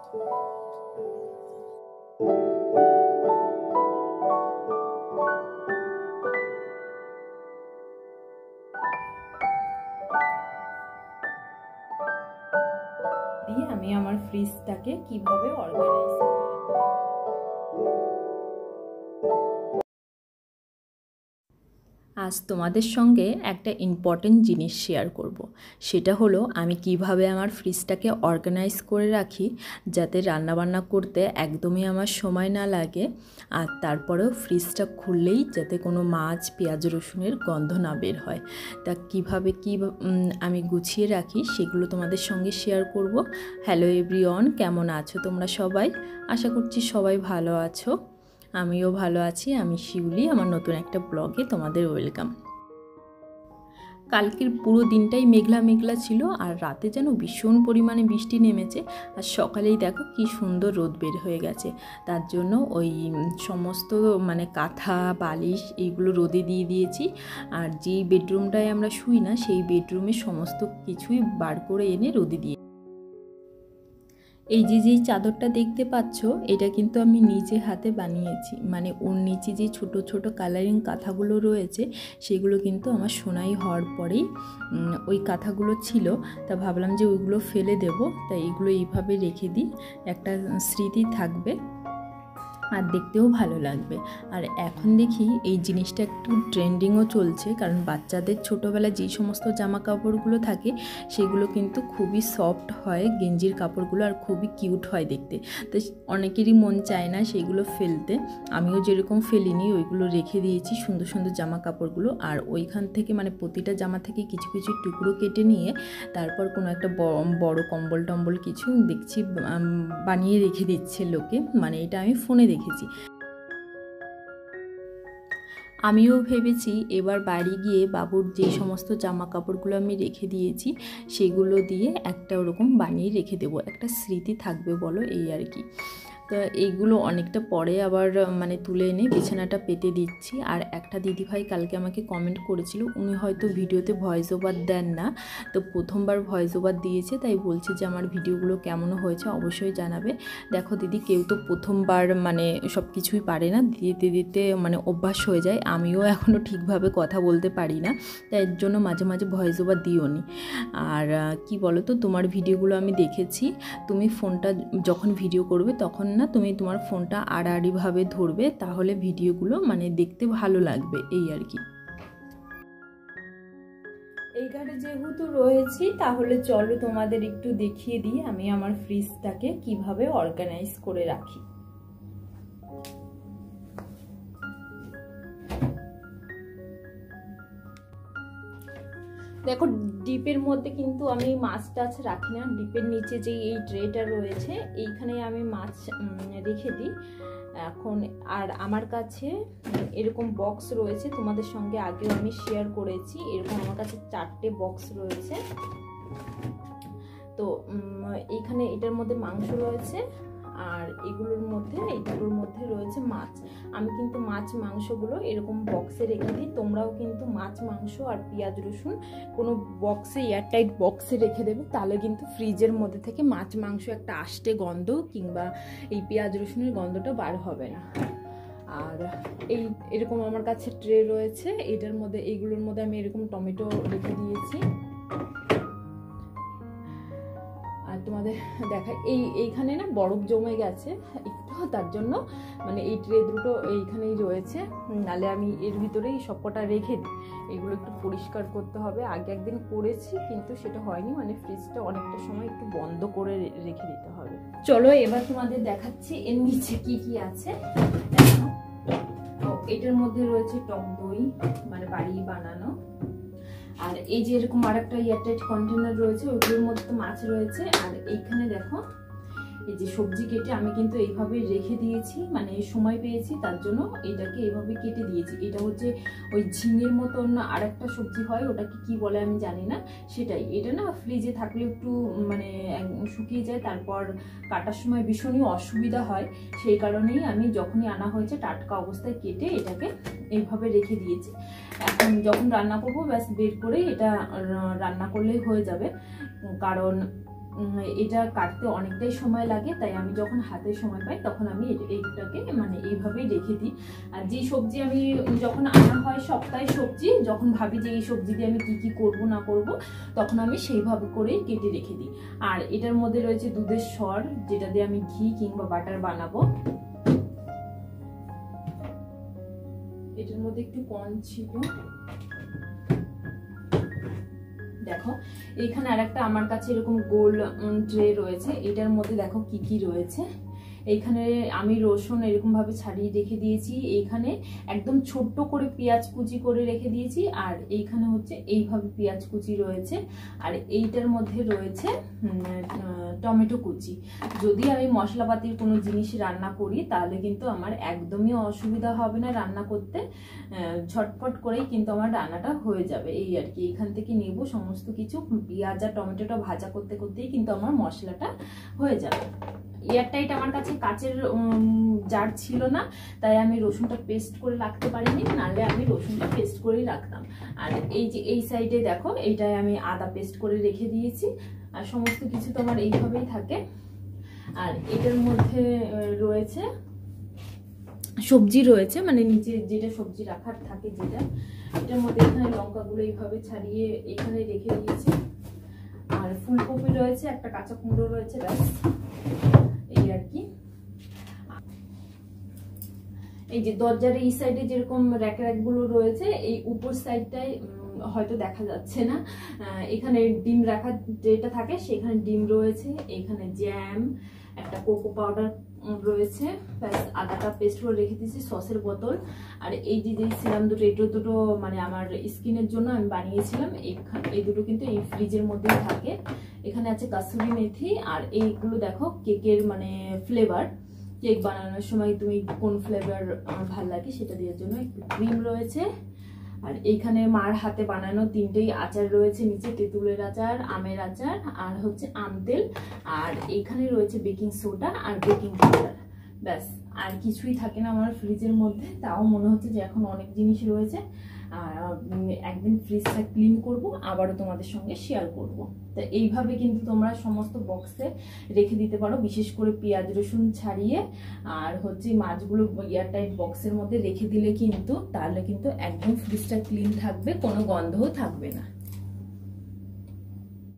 দিয়ে আমি আমার ফ্রিজটাকে কিভাবে অর্গানাইজ করব। আজ তোমাদের সঙ্গে একটা ইম্পর্টেন্ট জিনিস শেয়ার করব। সেটা হলো আমি কিভাবে আমার ফ্রিজটাকে অর্গানাইজ করে রাখি যাতে রান্নাবান্না করতে একদমই আমার সময় না লাগে, আর তারপরেও ফ্রিজটা খুললেই যাতে কোনো মাছ পেঁয়াজ রসুনের গন্ধ না বের হয়। তা কিভাবে আমি গুছিয়ে রাখি সেগুলো তোমাদের সঙ্গে শেয়ার করব। হ্যালো এভরিওয়ান, কেমন আছো তোমরা সবাই? আশা করছি সবাই ভালো আছো। আমিও ভালো আছি। আমি শিউলি, আমার নতুন একটা ব্লগে তোমাদের ওয়েলকাম। কালকের পুরো দিনটাই মেঘলা মেঘলা ছিল, আর রাতে যেন ভীষণ পরিমাণে বৃষ্টি নেমেছে, আর সকালেই দেখো কি সুন্দর রোদ বের হয়ে গেছে। তার জন্য ওই সমস্ত কাঁথা বালিশ এইগুলো রোদে দিয়ে দিয়েছি। আর যেই বেডরুমটায় আমরা শুই না সেই বেডরুমের সমস্ত কিছুই বার করে এনে রোদে দিয়ে। এই যেই চাদরটা দেখতে পাচ্ছ এটা কিন্তু আমি নিজে হাতে বানিয়েছি। ওর নিচে যে ছোট ছোট কালারিং কাঁথাগুলো রয়েছে সেগুলো কিন্তু আমার সোনাই হওয়ার পরেই ওই কাঁথাগুলো ছিল। তা ভাবলাম যে ওইগুলো ফেলে দেব, তাই এগুলো এইভাবে রেখে দিই, একটা স্মৃতি থাকবে আর দেখতেও ভালো লাগবে। আর এখন দেখি এই জিনিসটা একটু ট্রেন্ডিংও চলছে, কারণ বাচ্চাদের ছোটোবেলায় যেই সমস্ত জামা কাপড়গুলো থাকে সেগুলো কিন্তু খুবই সফট হয়, গেঞ্জির কাপড়গুলো, আর খুবই কিউট হয় দেখতে। তো অনেকেরই মন চায় না সেগুলো ফেলতে। আমিও যেরকম ফেলিনি, ওইগুলো রেখে দিয়েছি সুন্দর সুন্দর জামা কাপড়গুলো। আর ওইখান থেকে প্রতিটা জামা থেকে কিছু কিছু টুকরো কেটে নিয়ে তারপর কোনো একটা বড় কম্বল টম্বল কিছু দেখছি বানিয়ে রেখে দিচ্ছে লোকে। এটা আমি ফোনে দেখেছি। আমিও ভেবেছি এবার বাড়ি গিয়ে বাবুর যে সমস্ত জামা কাপড়গুলো আমি রেখে দিয়েছি সেগুলো দিয়ে একটা ওরকম বানিয়ে রেখে দেবো, একটা স্মৃতি থাকবে বলো, এই আর কি। তো এইগুলো অনেকটা পরে আবার তুলে এনে বিছানাটা পেতে দিচ্ছি। আর একটা দিদিভাই কালকে আমাকে কমেন্ট করেছিল, উনি হয়তো ভিডিওতে ভয়েস ওভার দেন না, তো প্রথমবার ভয়েস ওভার দিয়েছে, তাই বলছে যে আমার ভিডিওগুলো কেমন হয়েছে অবশ্যই জানাবে। দেখো দিদি, কেউ তো প্রথমবার সব কিছুই পারে না, দিতে দিতে অভ্যাস হয়ে যায়। আমিও এখনও ঠিকভাবে কথা বলতে পারি না, তাই এর জন্য মাঝে মাঝে ভয়েস ওভার দিও নি। আর কি বলো তো, তোমার ভিডিওগুলো আমি দেখেছি, তুমি ফোনটা যখন ভিডিও করবে তখন না তুমি তোমার ফোনটা আড়াআড়িভাবে ধরবে, তাহলে ভিডিওগুলো দেখতে ভালো লাগবে, এই আর কি। এই ঘরে যেহেতু রয়েছি তাহলে চলো তোমাদের একটু দেখিয়ে দিই আমি আমার ফ্রিজটাকে কিভাবে অর্গানাইজ করে রাখি। দেখো, ডিপের মধ্যে কিন্তু আমি মাছ টাছ রাখি না। ডিপের নিচে যে এই ট্রেটা রয়েছে এইখানে আমি মাছ রেখে দিই এখন। আর আমার কাছে এরকম বক্স রয়েছে, তোমাদের সঙ্গে আগেও আমি শেয়ার করেছি, এরকম আমার কাছে 4টে বক্স রয়েছে। তো এইখানে এটার মধ্যে মাংস রয়েছে, আর এগুলোর মধ্যে এই দুটোর মধ্যে রয়েছে মাছ। আমি কিন্তু মাছ মাংসগুলো এরকম বক্সে রেখে দিই। তোমরাও কিন্তু মাছ মাংস আর পেঁয়াজ রসুন কোনো বক্সে, এয়ারটাইট বক্সে রেখে দেবে, তাহলে কিন্তু ফ্রিজের মধ্যে থেকে মাছ মাংস একটা আষ্টে গন্ধ কিংবা এই পেঁয়াজ রসুনের গন্ধটা বার হবে না। আর এরকম আমার কাছে ট্রে রয়েছে, এটার মধ্যে এইগুলোর মধ্যে আমি এরকম টমেটো রেখে দিয়েছি। আর তোমাদের দেখাই, এইখানে না বরফ জমে গেছে একটু, তার জন্য এই ট্রে দুটো এইখানেই রয়েছে, নালে আমি এর ভিতরেই সবকটা রেখে দিই। এগুলো একটু পরিষ্কার করতে হবে। আগে একদিন করেছি কিন্তু সেটা হয়নি, ফ্রিজটা অনেকটা সময় একটু বন্ধ করে রেখে দিতে হবে। চলো এবার তোমাদের দেখাচ্ছি এর নিচে কি কি আছে। এটার মধ্যে রয়েছে টক দই, বাড়ি বানানো। আর এই যে এরকম আরেকটা এয়ারটাইট কন্টেনার রয়েছে, ওগুলোর মধ্যে মাছ রয়েছে। আর এইখানে দেখো এই যে সবজি কেটে আমি কিন্তু এইভাবে রেখে দিয়েছি, সময় পেয়েছি তার জন্য এটাকে এইভাবে কেটে দিয়েছি। এটা হচ্ছে ওই ঝিঙের মতন আরেকটা সবজি হয়, ওটাকে কি বলে আমি জানি না, সেটাই। এটা না ফ্রিজে থাকলে একটু শুকিয়ে যায়, তারপর কাটার সময় ভীষণই অসুবিধা হয়। সেই কারণেই আমি যখনই আনা হয়েছে টাটকা অবস্থায় কেটে এটাকে এইভাবে রেখে দিয়েছি। এখন যখন রান্না করবো ব্যাস বের করে এটা রান্না করলেই হয়ে যাবে, কারণ এটা কাটতে অনেকটাই সময় লাগে, তাই আমি যখন হাতে সময় পাই তখন আমি এইটাকে মানে এইভাবেই রেখে দিই। আর যে সবজি আমি যখন আনা হয় সপ্তাহে সবজি, যখন ভাবি যে এই সবজি দিয়ে আমি কি করব না করব, তখন আমি সেইভাবে করেই কেটে রেখে দিই। আর এটার মধ্যে রয়েছে দুধের সর, যেটা দিয়ে আমি ঘি কিংবা বাটার বানাবো। এটার মধ্যে একটু কর্ন ছিল, দেখো এইখানে আরেকটা আমার কাছে এরকম গোল ট্রে রয়েছে, এটার মধ্যে দেখো কি কি রয়েছে। এইখানে আমি রসুন এরকম ভাবে ছাড়িয়ে রেখে দিয়েছি, এইখানে একদম ছোট্ট করে পেঁয়াজ কুচি করে রেখে দিয়েছি, আর এইখানে হচ্ছে এইভাবে পেঁয়াজ কুচি রয়েছে, আর এইটার মধ্যে রয়েছে টমেটো কুচি। যদি আমি মশলাপাতির কোনো জিনিস রান্না করি তাহলে কিন্তু আমার একদমই অসুবিধা হবে না রান্না করতে, ঝটপট করেই কিন্তু আমার রান্নাটা হয়ে যাবে। এই আর কি, এখান থেকে নেব সমস্ত কিছু, পেঁয়াজ আর টমেটোটা ভাজা করতে করতেই কিন্তু আমার মশলাটা হয়ে যাবে। এয়ারটাইট আমার কাছে কাচের জার ছিল না, তাই আমি রসুনটা পেস্ট করে রাখতে পারিনি, নাহলে আমি রসুনটা পেস্ট করেই রাখতাম। আর এই যে এই সাইডে দেখো, এইটাই আমি আদা পেস্ট করে রেখে দিয়েছি। আর সমস্ত কিছু তো আমার এইভাবেই থাকে। আর এটার মধ্যে রয়েছে সবজি রয়েছে, মানে নিচে যেটা সবজি রাখার থাকে যেটা, এটার মধ্যে এখানে লঙ্কাগুলো এইভাবে ছাড়িয়ে এখানে রেখে দিয়েছি। আর ফুলকপি রয়েছে, একটা কাঁচা কুমড়ো রয়েছে, ব্যাস এই আর কি। এই যে দরজার এই সাইডে যেরকম র্যাক গুলো রয়েছে, এই উপর সাইডটাই হয়তো দেখা যাচ্ছে না, এখানে ডিম রাখার যেটা থাকে সেখানে ডিম রয়েছে, এখানে জ্যাম, একটা কোকো পাউডার রয়েছে, প্লাস আদাটা পেস্ট করে রেখে দিয়েছি, সসের বোতল। আর এই যে ছিলাম দুটো, এটা দুটো মানে আমার স্কিনের জন্য আমি বানিয়েছিলাম, এই দুটো কিন্তু এই ফ্রিজের মধ্যেই থাকে। এখানে আছে কাসুরি মেথি, আর এইগুলো দেখো কেকের মানে ফ্লেভার, কেক বানানোর সময় তুমি কোন ফ্লেভার ভাল লাগে সেটা দেওয়ার জন্য একটু ক্রিম রয়েছে। আর এইখানে মার হাতে বানানো 3টেই আচার রয়েছে, নিচে তেঁতুলের আচার, আমের আচার, আর হচ্ছে আম তেল। আর এইখানে রয়েছে বেকিং সোডা আর বেকিং পাউডার, ব্যাস আর কিছুই থাকে না আমার ফ্রিজের মধ্যে। তাও মনে হচ্ছে যে এখন অনেক জিনিস রয়েছে, একদিন ফ্রিজটা ক্লিন করব, আবারও তোমাদের সঙ্গে শেয়ার করব। তো এইভাবে কিন্তু তোমরা সমস্ত বক্সে রেখে দিতে পারো, বিশেষ করে পেঁয়াজ রসুন ছাড়িয়ে। আর হচ্ছে মাছগুলো এয়ারটাইট বক্সের মধ্যে রেখে দিলে কিন্তু তাহলে কিন্তু একদম ফ্রিজটা ক্লিন থাকবে, কোনো গন্ধও থাকবে না।